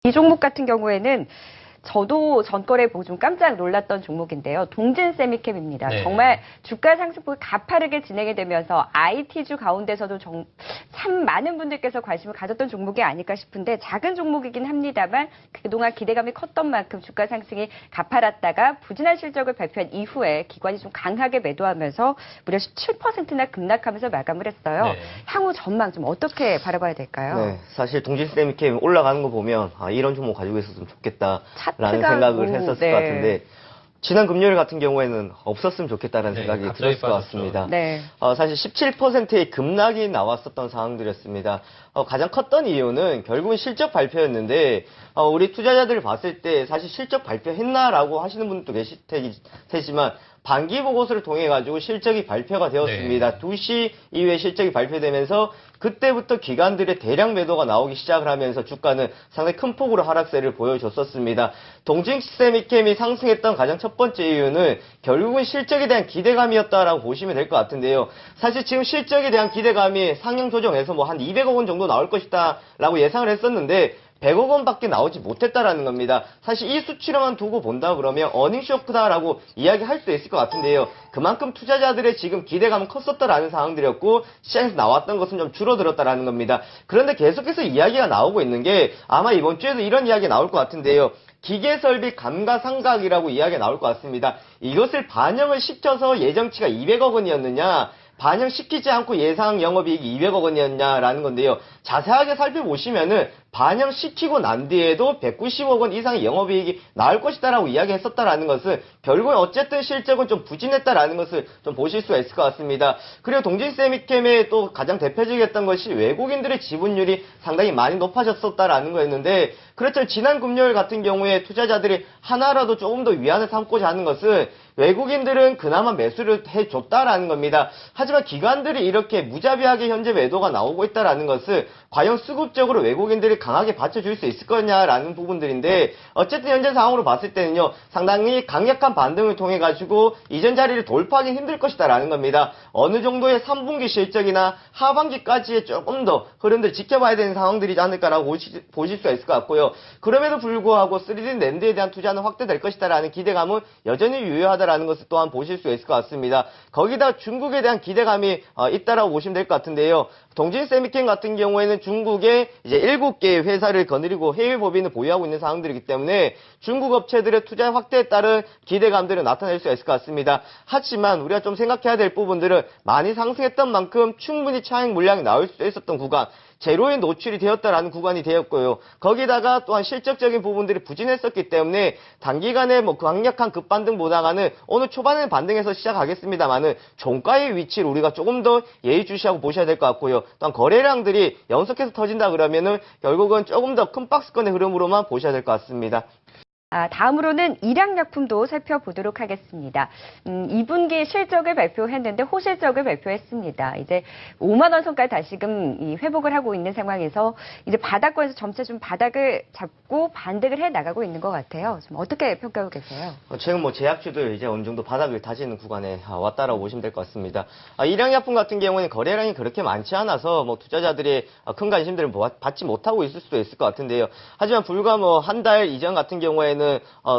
이 종목 같은 경우에는 저도 전거래 보고 좀 깜짝 놀랐던 종목인데요. 동진 세미캠입니다. 네. 정말 주가 상승폭이 가파르게 진행이 되면서 IT주 가운데서도 참 많은 분들께서 관심을 가졌던 종목이 아닐까 싶은데 작은 종목이긴 합니다만 그동안 기대감이 컸던 만큼 주가 상승이 가파랐다가 부진한 실적을 발표한 이후에 기관이 좀 강하게 매도하면서 무려 17%나 급락하면서 마감을 했어요. 네. 향후 전망 좀 어떻게 바라봐야 될까요? 네, 사실 동진 세미캠 올라가는 거 보면 이런 종목 가지고 있었으면 좋겠다라는 생각을 했었을 것 같은데 지난 금요일 같은 경우에는 없었으면 좋겠다라는 생각이 들었을 것 같습니다. 네. 사실 17%의 급락이 나왔었던 상황들이었습니다. 가장 컸던 이유는 결국은 실적 발표였는데 우리 투자자들 봤을 때 사실 실적 발표했나라고 하시는 분도 계실 테지만 반기 보고서를 통해 가지고 실적이 발표가 되었습니다. 네. 2시 이후에 실적이 발표되면서 그때부터 기관들의 대량 매도가 나오기 시작을 하면서 주가는 상당히 큰 폭으로 하락세를 보여줬었습니다. 동진세미캠이 상승했던 가장 첫 번째 이유는 결국은 실적에 대한 기대감이었다라고 보시면 될 것 같은데요. 사실 지금 실적에 대한 기대감이 상향 조정해서 뭐 한 200억 원 정도 나올 것이다라고 예상을 했었는데 100억 원밖에 나오지 못했다라는 겁니다. 사실 이 수치로만 두고 본다 그러면 어닝 쇼크다라고 이야기할 수 있을 것 같은데요. 그만큼 투자자들의 지금 기대감은 컸었다라는 상황들이었고 시장에서 나왔던 것은 좀 줄어들었다라는 겁니다. 그런데 계속해서 이야기가 나오고 있는 게 아마 이번 주에도 이런 이야기가 나올 것 같은데요. 기계설비 감가상각이라고 이야기가 나올 것 같습니다. 이것을 반영을 시켜서 예정치가 200억 원이었느냐 반영시키지 않고 예상 영업이익이 200억 원이었냐라는 건데요. 자세하게 살펴보시면은 반영시키고 난 뒤에도 190억 원 이상의 영업이익이 나올 것이다라고 이야기했었다라는 것은 결국은 어쨌든 실적은 좀 부진했다라는 것을 좀 보실 수가 있을 것 같습니다. 그리고 동진세미캠의 또 가장 대표적이었던 것이 외국인들의 지분율이 상당히 많이 높아졌었다라는 거였는데 그렇죠. 지난 금요일 같은 경우에 투자자들이 하나라도 조금 더 위안을 삼고자 하는 것은 외국인들은 그나마 매수를 해줬다라는 겁니다. 하지만 기관들이 이렇게 무자비하게 현재 매도가 나오고 있다라는 것은 과연 수급적으로 외국인들이 강하게 받쳐줄 수 있을 거냐라는 부분들인데 어쨌든 현재 상황으로 봤을 때는요. 상당히 강력한 반등을 통해 가지고 이전 자리를 돌파하기 힘들 것이다라는 겁니다. 어느 정도의 3분기 실적이나 하반기까지의 조금 더 흐름들 지켜봐야 되는 상황들이지 않을까라고 보실 수가 있을 것 같고요. 그럼에도 불구하고 3D 랜드에 대한 투자는 확대될 것이다라는 기대감은 여전히 유효하다라는 것을 또한 보실 수 있을 것 같습니다. 거기다 중국에 대한 기대감이 있다라고 보시면 될 것 같은데요. 동진세미캠 같은 경우에는 중국에 이제 7개의 회사를 거느리고 해외 법인을 보유하고 있는 상황들이기 때문에 중국 업체들의 투자 확대에 따른 기대감들을 나타낼 수 있을 것 같습니다. 하지만 우리가 좀 생각해야 될 부분들은 많이 상승했던 만큼 충분히 차익 물량이 나올 수 있었던 구간 제로에 노출이 되었다라는 구간이 되었고요. 거기다가 또한 실적적인 부분들이 부진했었기 때문에 단기간에 뭐 강력한 급반등보다는 오늘 초반에는 반등해서 시작하겠습니다만은 종가의 위치를 우리가 조금 더 예의주시하고 보셔야 될 것 같고요. 또한 거래량들이 연속해서 터진다 그러면은 결국은 조금 더 큰 박스권의 흐름으로만 보셔야 될 것 같습니다. 다음으로는 일양약품도 살펴보도록 하겠습니다. 2분기 실적을 발표했는데 호실적을 발표했습니다. 이제 5만 원 선까지 다시금 회복을 하고 있는 상황에서 이제 바닥권에서 점차 좀 바닥을 잡고 반등을 해 나가고 있는 것 같아요. 좀 어떻게 평가하고 계세요? 최근 뭐 제약주들 이제 어느 정도 바닥을 다지는 구간에 왔다라고 보시면 될 것 같습니다. 일양약품 같은 경우는 거래량이 그렇게 많지 않아서 뭐 투자자들의 큰 관심들을 받지 못하고 있을 수도 있을 것 같은데요. 하지만 불과 뭐 한 달 이전 같은 경우에는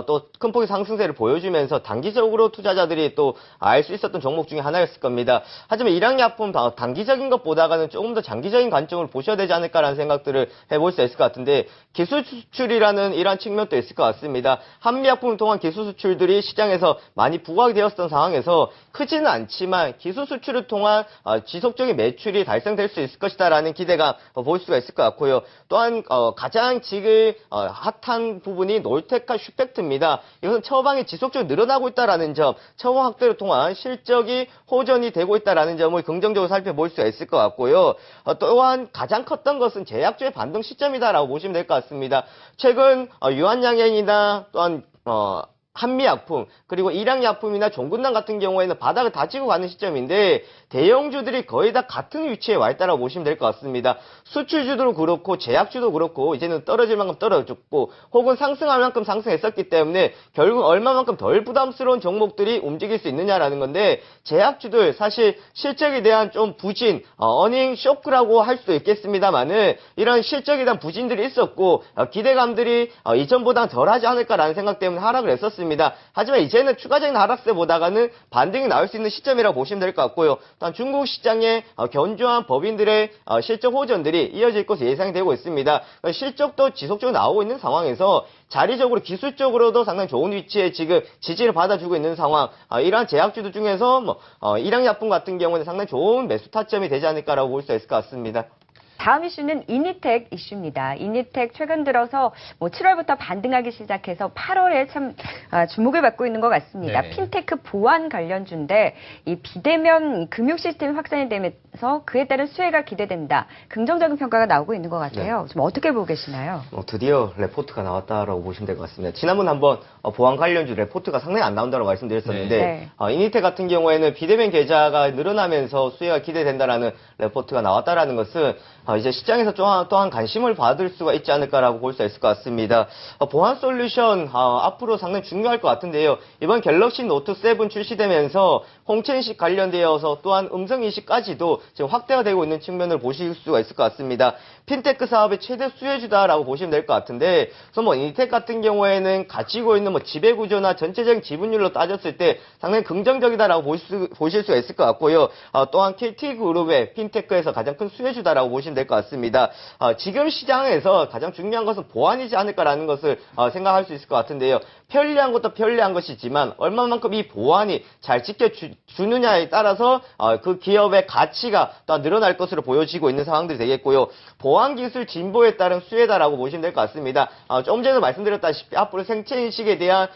또 큰 폭의 상승세를 보여주면서 단기적으로 투자자들이 또 알 수 있었던 종목 중에 하나였을 겁니다. 하지만 일양약품 단기적인 것보다는 조금 더 장기적인 관점을 보셔야 되지 않을까라는 생각들을 해볼 수 있을 것 같은데 기술 수출이라는 이러한 측면도 있을 것 같습니다. 한미약품을 통한 기술 수출들이 시장에서 많이 부각이 되었던 상황에서 크지는 않지만 기술 수출을 통한 지속적인 매출이 달성될 수 있을 것이다라는 기대가 볼 수가 있을 것 같고요. 또한 가장 지금 핫한 부분이 놀테카 슈펙트입니다. 이것은 처방이 지속적으로 늘어나고 있다라는 점, 처방 확대를 통한 실적이 호전이 되고 있다라는 점을 긍정적으로 살펴볼 수가 있을 것 같고요. 또한 가장 컸던 것은 제약주의 반등 시점이다라고 보시면 될 것 같습니다. 최근 유한양행이나 또한 한미약품, 그리고 일양약품이나 종근당 같은 경우에는 바닥을 다지고 가는 시점인데 대형주들이 거의 다 같은 위치에 와 있다고 보시면 될 것 같습니다. 수출주도 그렇고 제약주도 그렇고 이제는 떨어질 만큼 떨어졌고 혹은 상승할 만큼 상승했었기 때문에 결국 얼마만큼 덜 부담스러운 종목들이 움직일 수 있느냐라는 건데 제약주들 사실 실적에 대한 좀 부진, 어닝 쇼크라고 할 수도 있겠습니다만은 이런 실적에 대한 부진들이 있었고 기대감들이 이전보다 덜하지 않을까라는 생각 때문에 하락을 했었습니다. 하지만 이제는 추가적인 하락세보다가는 반등이 나올 수 있는 시점이라고 보시면 될 것 같고요. 또한 중국 시장의 견조한 법인들의 실적 호전들이 이어질 것으로 예상되고 있습니다. 실적도 지속적으로 나오고 있는 상황에서 자리적으로 기술적으로도 상당히 좋은 위치에 지금 지지를 받아주고 있는 상황. 이러한 제약주들 중에서 일양약품 같은 경우는 상당히 좋은 매수 타점이 되지 않을까라고 볼 수 있을 것 같습니다. 다음 이슈는 이니텍 이슈입니다. 이니텍 최근 들어서 7월부터 반등하기 시작해서 8월에 참 주목을 받고 있는 것 같습니다. 네. 핀테크 보안 관련주인데 이 비대면 금융 시스템이 확산이 되면서 그에 따른 수혜가 기대된다. 긍정적인 평가가 나오고 있는 것 같아요. 좀 어떻게 보고 계시나요? 드디어 레포트가 나왔다라고 보시면 될 것 같습니다. 지난번 한번 보안 관련주 레포트가 상당히 안 나온다고 말씀드렸었는데 이니텍 같은 경우에는 비대면 계좌가 늘어나면서 수혜가 기대된다라는 레포트가 나왔다라는 것은 이제 시장에서 또한 관심을 받을 수가 있지 않을까라고 볼 수 있을 것 같습니다. 보안 솔루션 앞으로 상당히 중요할 것 같은데요. 이번 갤럭시 노트 7 출시되면서 홍채 인식 관련되어서 또한 음성 인식까지도 지금 확대가 되고 있는 측면을 보실 수가 있을 것 같습니다. 핀테크 사업의 최대 수혜주다라고 보시면 될 것 같은데, 그래서 이니텍 같은 경우에는 가지고 있는 지배구조나 전체적인 지분율로 따졌을 때 상당히 긍정적이다라고 보실 수가 있을 것 같고요. 또한 KT그룹의 핀테크에서 가장 큰 수혜주다라고 보시면 될 것 같습니다. 지금 시장에서 가장 중요한 것은 보안이지 않을까라는 것을 생각할 수 있을 것 같은데요. 편리한 것도 편리한 것이지만 얼마만큼 이 보안이 잘 지켜주느냐에 따라서 그 기업의 가치가 또 늘어날 것으로 보여지고 있는 상황들이 되겠고요. 보안기술 진보에 따른 수혜다라고 보시면 될 것 같습니다. 좀 전에도 말씀드렸다시피 앞으로 생체인식에 대한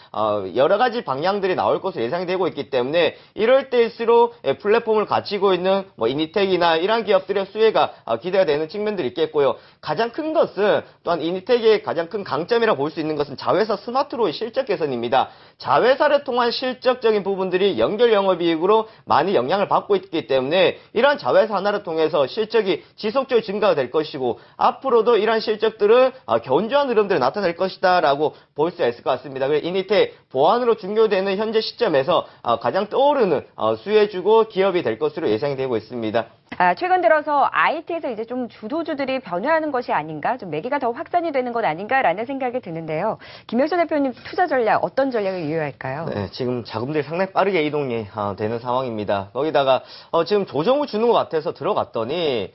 여러 가지 방향들이 나올 것으로 예상이 되고 있기 때문에 이럴 때일수록 플랫폼을 가지고 있는 이니텍이나 이런 기업들의 수혜가 기대가 되는 측면들이 있겠고요. 가장 큰 것은 또한 이니텍의 가장 큰 강점이라고 볼 수 있는 것은 자회사 스마트로의 실적 개선입니다. 자회사를 통한 실적적인 부분들이 연결 영업이익으로 많이 영향을 받고 있기 때문에 이러한 자회사 하나를 통해서 실적이 지속적으로 증가가 될 것이고 앞으로도 이러한 실적들은 견조한 흐름들이 나타날 것이다 라고 볼 수가 있을 것 같습니다. 그래서 이니텍 보안으로 중요되는 현재 시점에서 가장 떠오르는 수혜주고 기업이 될 것으로 예상이 되고 있습니다. 최근 들어서 IT에서 이제 좀 주도주들이 변화하는 것이 아닌가, 좀 매기가 더 확산이 되는 것 아닌가라는 생각이 드는데요. 김영철 대표님 투자 전략 어떤 전략을 유효할까요? 네, 지금 자금들이 상당히 빠르게 이동이 되는 상황입니다. 거기다가 지금 조정을 주는 것 같아서 들어갔더니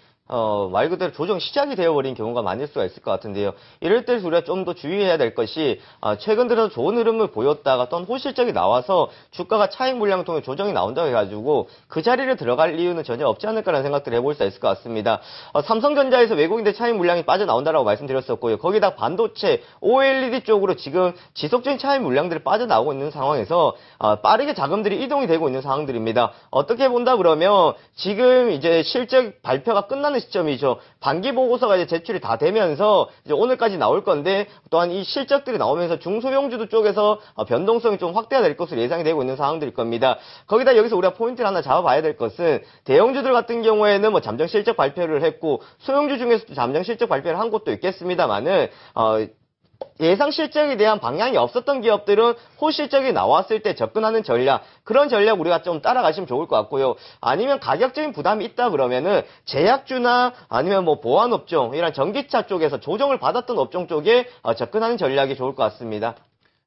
말 그대로 조정 시작이 되어버린 경우가 많을 수가 있을 것 같은데요. 이럴 때 우리가 좀 더 주의해야 될 것이 최근 들어서 좋은 흐름을 보였다가 또는 호실적이 나와서 주가가 차익 물량을 통해 조정이 나온다고 해가지고 그 자리를 들어갈 이유는 전혀 없지 않을까라는 생각들을 해볼 수 있을 것 같습니다. 삼성전자에서 외국인들 차익 물량이 빠져나온다라고 말씀드렸었고요. 거기다 반도체, OLED 쪽으로 지금 지속적인 차익 물량들이 빠져나오고 있는 상황에서 빠르게 자금들이 이동이 되고 있는 상황들입니다. 어떻게 본다 그러면 지금 이제 실적 발표가 끝나는 시점이죠. 반기 보고서가 이제 제출이 다 되면서 이제 오늘까지 나올 건데 또한 이 실적들이 나오면서 중소형주도 쪽에서 변동성이 좀 확대가 될 것으로 예상이 되고 있는 상황들일 겁니다. 거기다 여기서 우리가 포인트를 하나 잡아봐야 될 것은 대형주들 같은 경우에는 잠정 실적 발표를 했고 소형주 중에서도 잠정 실적 발표를 한 곳도 있겠습니다만은 예상 실적에 대한 방향이 없었던 기업들은 호실적이 나왔을 때 접근하는 전략, 그런 전략 우리가 좀 따라가시면 좋을 것 같고요. 아니면 가격적인 부담이 있다 그러면은 제약주나 아니면 보안업종, 이런 전기차 쪽에서 조정을 받았던 업종 쪽에 접근하는 전략이 좋을 것 같습니다.